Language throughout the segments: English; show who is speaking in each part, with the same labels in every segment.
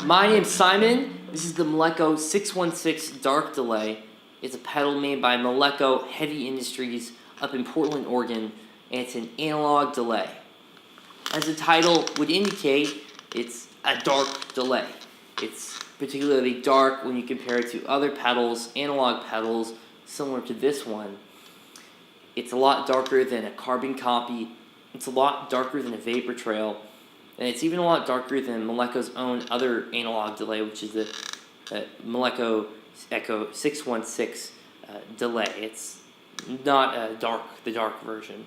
Speaker 1: My name's Simon. This is the Malekko 616 Dark Delay. It's a pedal made by Malekko Heavy Industries up in Portland, Oregon, and it's an analog delay. As the title would indicate, it's a dark delay. It's particularly dark when you compare it to other pedals, analog pedals, similar to this one. It's a lot darker than a carbon copy. It's a lot darker than a vapor trail. And it's even a lot darker than Malekko's own other analog delay, which is the Malekko Ekko 616 delay. It's not the dark version,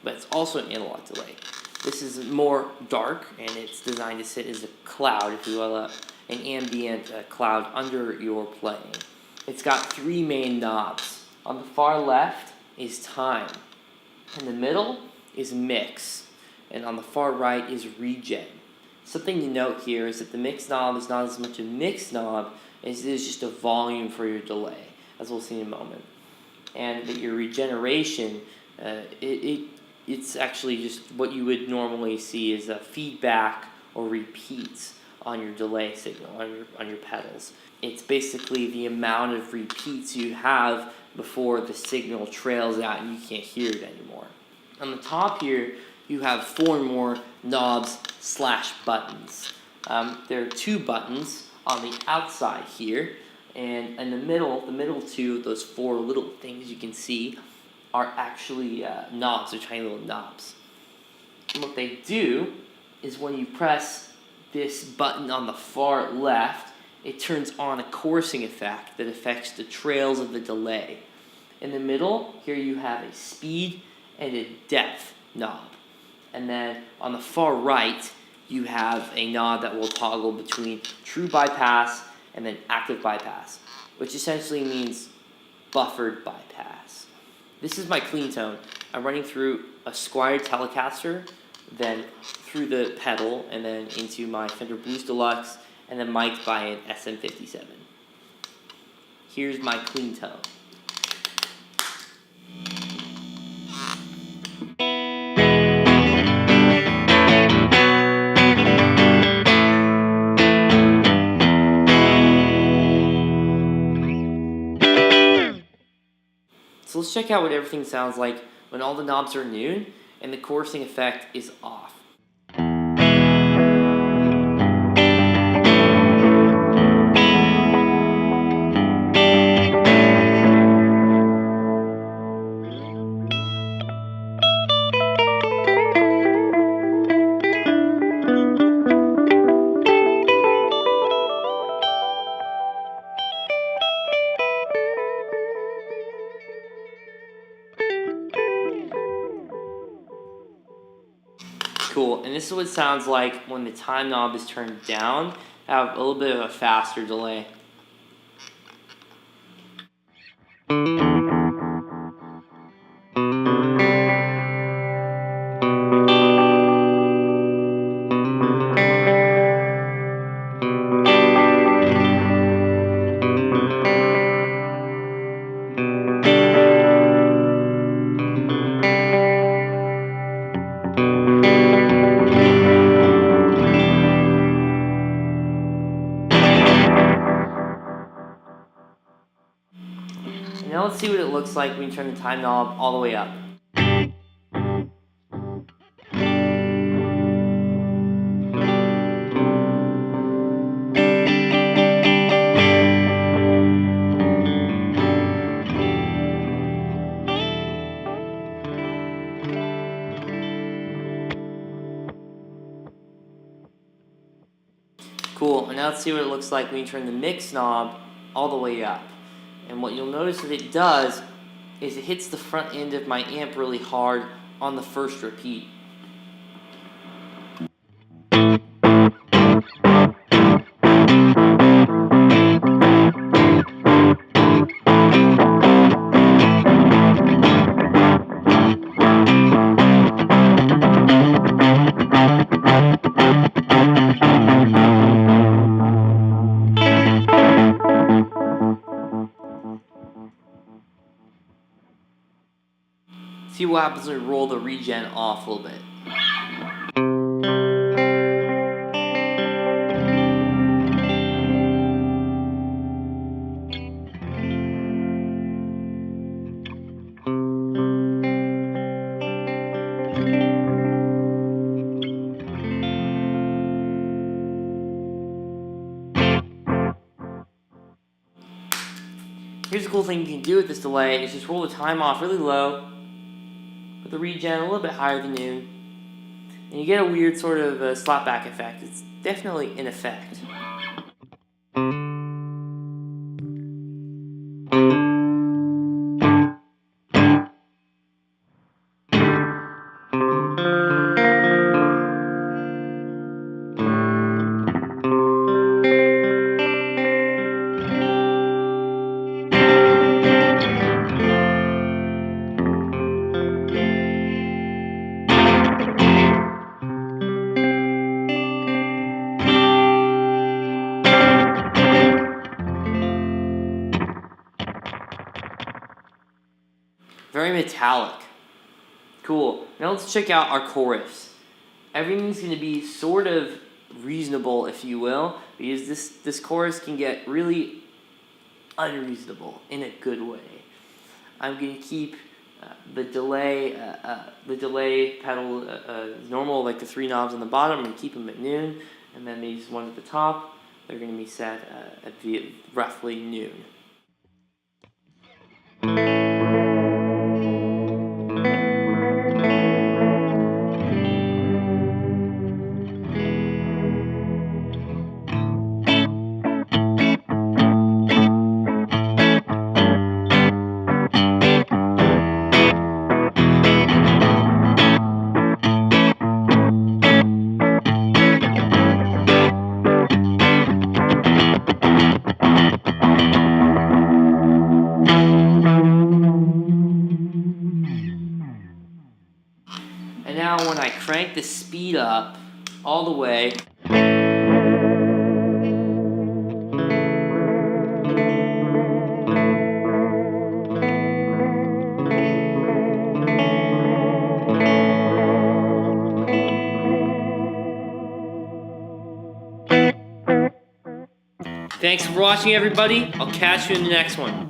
Speaker 1: but it's also an analog delay. This is more dark, and it's designed to sit as a cloud, if you will, an ambient cloud under your playing. It's got three main knobs. On the far left is time. In the middle is mix. And on the far right is regen. Something to note here is that the mix knob is not as much a mix knob as it is just a volume for your delay, as we'll see in a moment. And that your regeneration, it's actually just what you would normally see as a feedback or repeats on your delay signal, on your pedals. It's basically the amount of repeats you have before the signal trails out and you can't hear it anymore. On the top here, you have four more knobs / buttons. There are two buttons on the outside here, and in the middle two of those four little things you can see are actually knobs, or tiny little knobs. And what they do is when you press this button on the far left, it turns on a chorusing effect that affects the trails of the delay. In the middle, here you have a speed and a depth knob. And then on the far right, you have a knob that will toggle between true bypass and then active bypass, which essentially means buffered bypass. This is my clean tone. I'm running through a Squier Telecaster, then through the pedal, and then into my Fender Blues Deluxe, and then mic'd by an SM57. Here's my clean tone. So let's check out what everything sounds like when all the knobs are new and the chorusing effect is off. Cool, and this is what it sounds like when the time knob is turned down. I have a little bit of a faster delay. Now let's see what it looks like when you turn the time knob all the way up. Cool, and now let's see what it looks like when you turn the mix knob all the way up. And what you'll notice that it does is it hits the front end of my amp really hard on the first repeat. See what happens when we roll the regen off a little bit. Here's a cool thing you can do with this delay is just roll the time off really low, put the regen a little bit higher than noon, and you get a weird sort of slapback effect. It's definitely an effect. Very metallic. Cool. Now let's check out our chorus. Everything's going to be sort of reasonable, if you will, because this chorus can get really unreasonable in a good way. I'm going to keep the delay pedal normal, like the 3 knobs on the bottom. I'm going to keep them at noon, and then these ones at the top, they're going to be set at roughly noon. And now when I crank the speed up all the way, thanks for watching, everybody. I'll catch you in the next one.